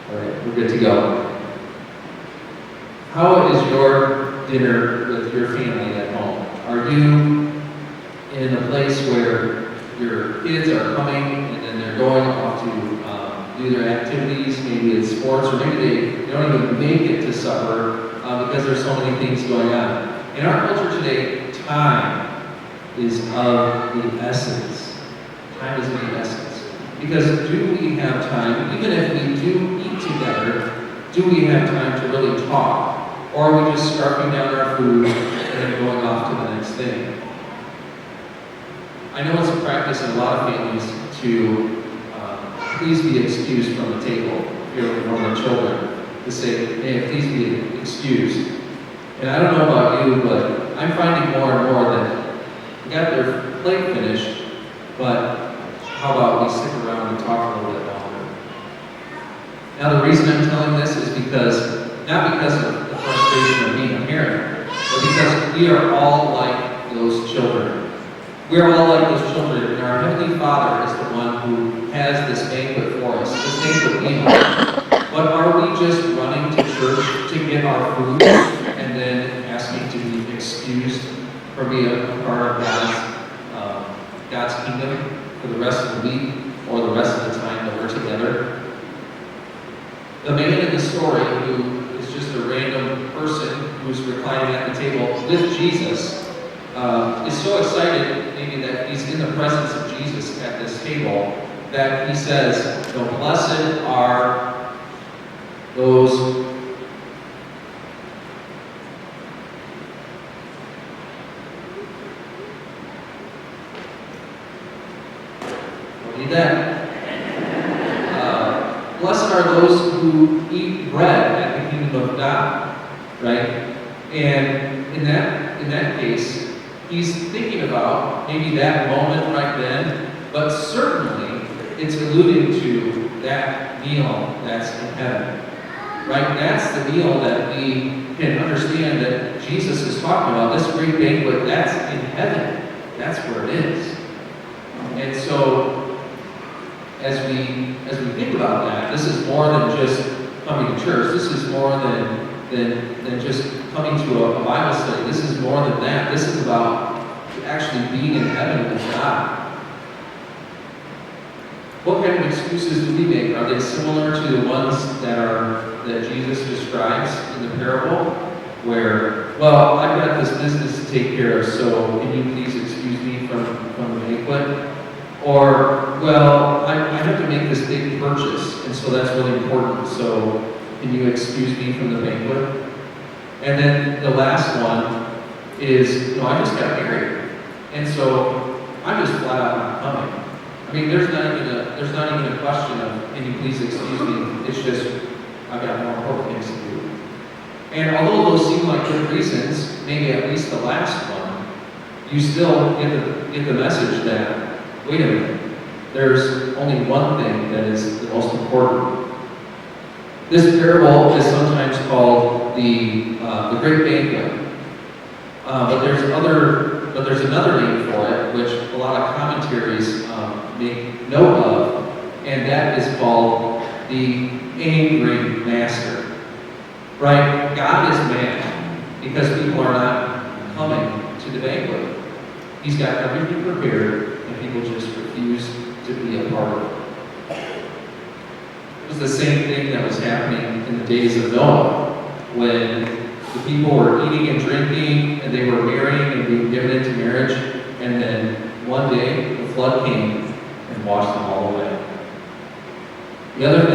All right, we're good to go. How is your dinner with your family at home? Are you in a place where your kids are coming and then they're going off to do their activities? Maybe it's sports, or maybe they don't even make it to supper because there's so many things going on. In our culture today, time is of the essence. Time is of the essence. Because do we have time, even if we do eat together, do we have time to really talk? Or are we just scarfing down our food and then going off to the next thing? I know it's a practice in a lot of families to please be excused from the table if you're one of the children, to say, hey, please be excused. And I don't know about you, but I'm finding more and more that we got their plate finished, but how about we stick around and talk a little bit longer? Now the reason I'm telling this is not because of the frustration of being a parent, but because we are all like those children. We are all like those children, and our Heavenly Father is the one who has this banquet for us, this banquet meal. But are we just running to church to get our food and then asking to be excused from being a part of God's kingdom for the rest of the week or the rest of the time that we're together? The man in the story, who is just a random person who's reclining at the table with Jesus, is so excited maybe that he's in the presence of Jesus at this table that he says, "The blessed are those blessed are those who eat bread at the kingdom of God," right? And in that case, he's thinking about maybe that moment right then, but certainly it's alluding to that meal that's in heaven, right? That's the meal that we can understand that Jesus is talking about. This great banquet, that's in heaven. That's where it is. And so, as we think about that, this is more than just coming to church. This is more than just coming to a Bible study. This is more than that. This is about actually being in heaven with God. What kind of excuses do we make? Are they similar to the ones that Jesus describes in the parable? Where, well, I've got this business to take care of, so can you please excuse me from the banquet? Or, well, I have to make this big purchase, and so that's really important, so can you excuse me from the banquet? And then the last one is, I just got married, and so I'm just flat out not coming. I mean, there's not even a question of, can you please excuse me? It's just, I've got more important things to do. And although those seem like good reasons, maybe at least the last one, you still get the message that, wait a minute, there's only one thing that is the most important. This parable is sometimes called the Great Banquet, but there's another name for it, which a lot of commentaries make note of, and that is called the Angry Master. Right? God is mad because people are not coming to the banquet. He's got everything prepared, and people just refuse to be a part of it. It was the same thing that was happening in the days of Noah, when the people were eating and drinking, and they were marrying and being given into marriage, and then one day the flood came and washed them all away. The other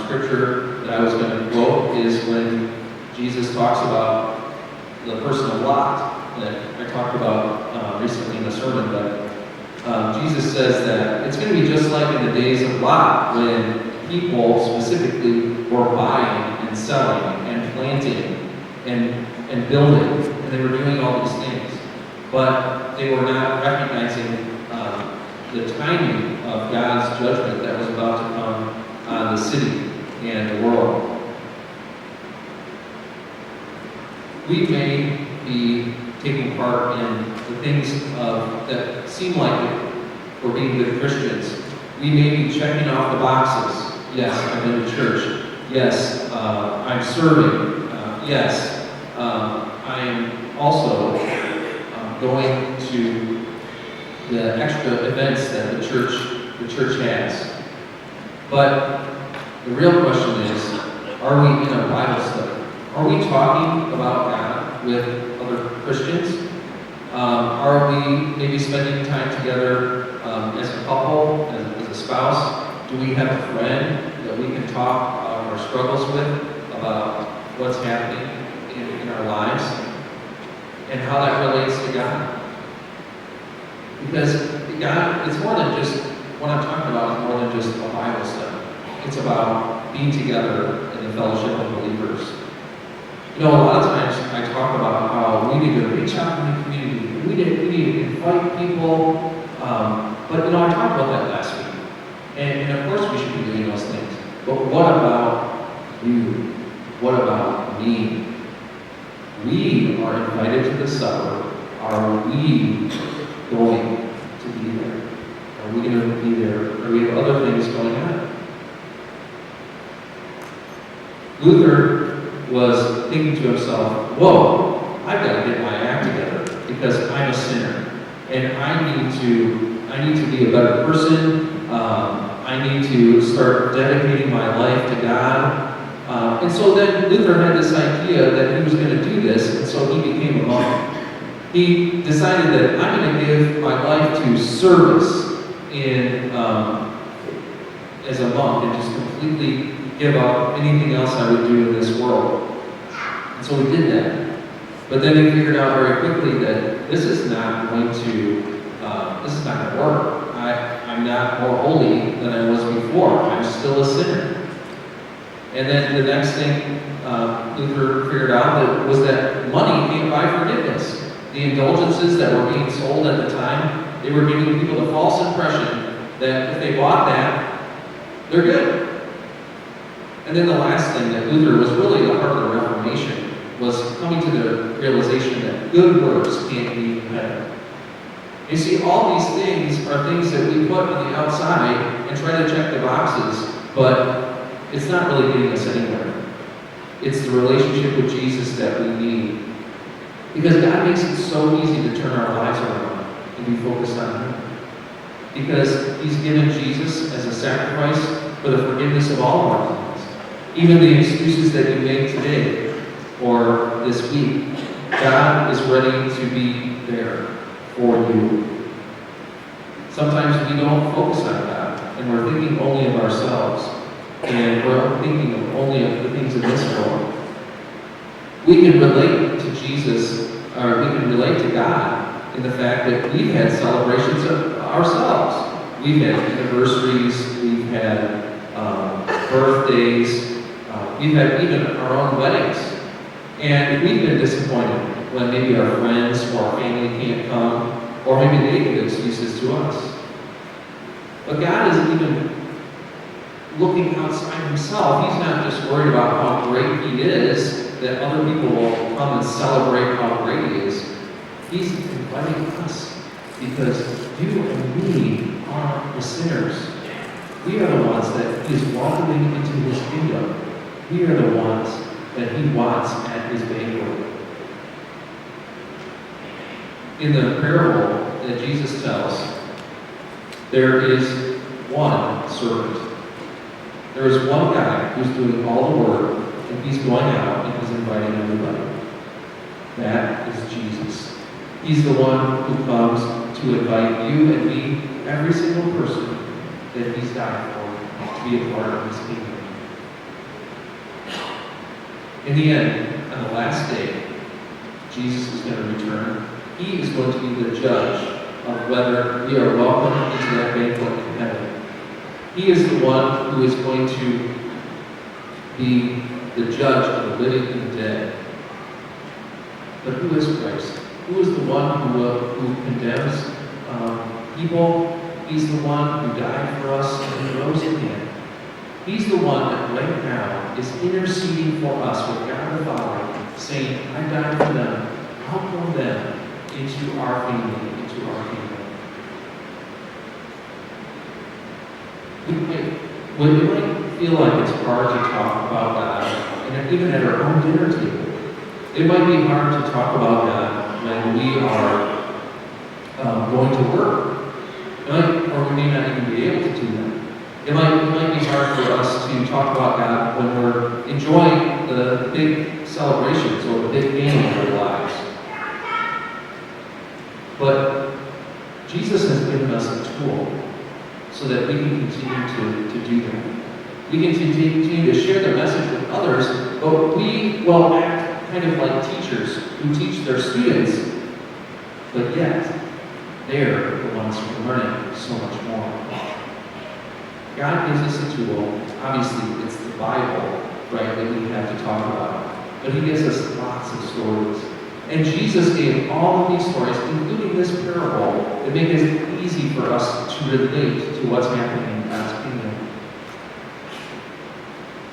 scripture that I was going to quote is when Jesus talks about the person of Lot, that I talked about recently in the sermon, but Jesus says that it's going to be just like in the days of Lot, when people specifically were buying and selling and planting and building, and they were doing all these things, but they were not recognizing the timing of God's judgment that was about to come on the city and the world. We may be taking part in the things that seem like we're being good Christians. We may be checking off the boxes. Yes, I've been to church. Yes, I'm serving. Yes, I am also going to the extra events that the church has. But the real question is, are we in a Bible study? Are we talking about God with other Christians? Are we maybe spending time together as a couple, as a spouse? Do we have a friend that we can talk our struggles with about what's happening in our lives and how that relates to God? Because God, it's more than just, what I'm talking about is more than just a Bible study. It's about being together in the fellowship of believers. You know, a lot of times I talk about how we need to reach out in the community. We need to invite people. But, you know, I talked about that last week. And of course we should be doing those things. But what about you? What about me? We are invited to the supper. Are we going to be there? Are we going to be there? Or we have other things going on? Luther was thinking to himself, whoa, I've got to get my act together because I'm a sinner. And I need to be a better person. I need to start dedicating my life to God. And so then Luther had this idea that he was going to do this, and so he became a monk. He decided that I'm going to give my life to service as a monk and just completely give up anything else I would do in this world. And so he did that. But then he figured out very quickly that this is not going to work. I'm not more holy than I was before. I'm still a sinner. And then the next thing Luther figured out was that money can't buy forgiveness. The indulgences that were being sold at the time, they were giving people the false impression that if they bought that, they're good. And then the last thing that Luther was really the heart of the Reformation was coming to the realization that good works can't be better. You see, all these things are things that we put on the outside and try to check the boxes, but it's not really getting us anywhere. It's the relationship with Jesus that we need. Because God makes it so easy to turn our lives around and be focused on Him. Because He's given Jesus as a sacrifice for the forgiveness of all of our sins. Even the excuses that you make today or this week, God is ready to be there for you. Sometimes we don't focus on God, and we're thinking only of ourselves, and we're thinking only of the things of this world. We can relate to Jesus, or we can relate to God in the fact that we've had celebrations of ourselves. We've had anniversaries, we've had birthdays, we've had even our own weddings. And we've been disappointed when maybe our friends or our family can't come, or maybe they give excuses to us. But God is even looking outside Himself. He's not just worried about how great He is, that other people will come and celebrate how great He is. He's inviting us because you and me are the sinners. We are the ones that He is welcoming into His kingdom. We are the ones that He wants at His banquet. In the parable that Jesus tells, there is one servant. There is one guy who's doing all the work, and he's going out and he's inviting everybody. That is Jesus. He's the one who comes to invite you and me, every single person that He's died for, to be a part of His kingdom. In the end, on the last day, Jesus is going to return. He is going to be the judge of whether we are welcome into that banquet in heaven. He is the one who is going to be the judge of the living and the dead. But who is Christ? Who is the one who condemns people? He's the one who died for us and He rose again. He's the one that right now is interceding for us with God the Father, saying, I died for them. Welcome them into our family, into our kingdom. It might feel like it's hard to talk about God, and even at our own dinner table. It might be hard to talk about God when we are going to work, or we may not even be able to do that. It might be hard for us to talk about God when we're enjoying the big celebrations or the big game in our lives. But Jesus has given us a tool so that we can continue to do that. We can continue to share the message with others, but we will act kind of like teachers who teach their students, but yet they're the ones who are learning so much more. God gives us a tool. Obviously, it's the Bible, right, that we have to talk about. But he gives us lots of stories. And Jesus gave all of these stories, including this parable, that make it easy for us to relate to what's happening in God's kingdom.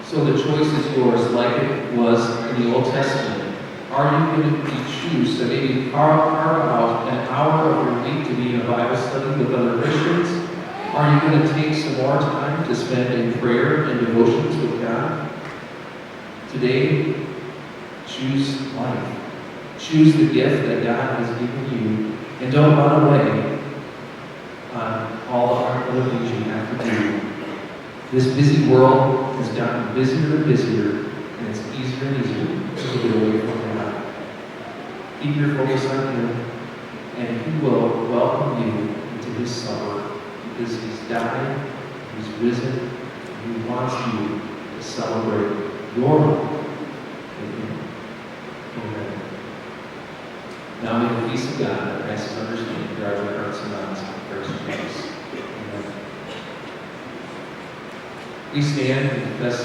So the choice is yours, like it was in the Old Testament. Are you going to choose to maybe carve out an hour of your week to be in a Bible study with other Christians? Are you going to take some more time to spend in prayer and devotions with God? Today, choose life. Choose the gift that God has given you, and don't run away on all the other things you have to do. This busy world has gotten busier and busier, and it's easier and easier to get away from God. Keep your focus on Him, and He will welcome you into His supper, because He's died, He's risen, and He wants you to celebrate your life with Him. Amen. Now may the peace of God that passes understanding guard your hearts and minds in Christ Jesus. Amen. Please stand and confess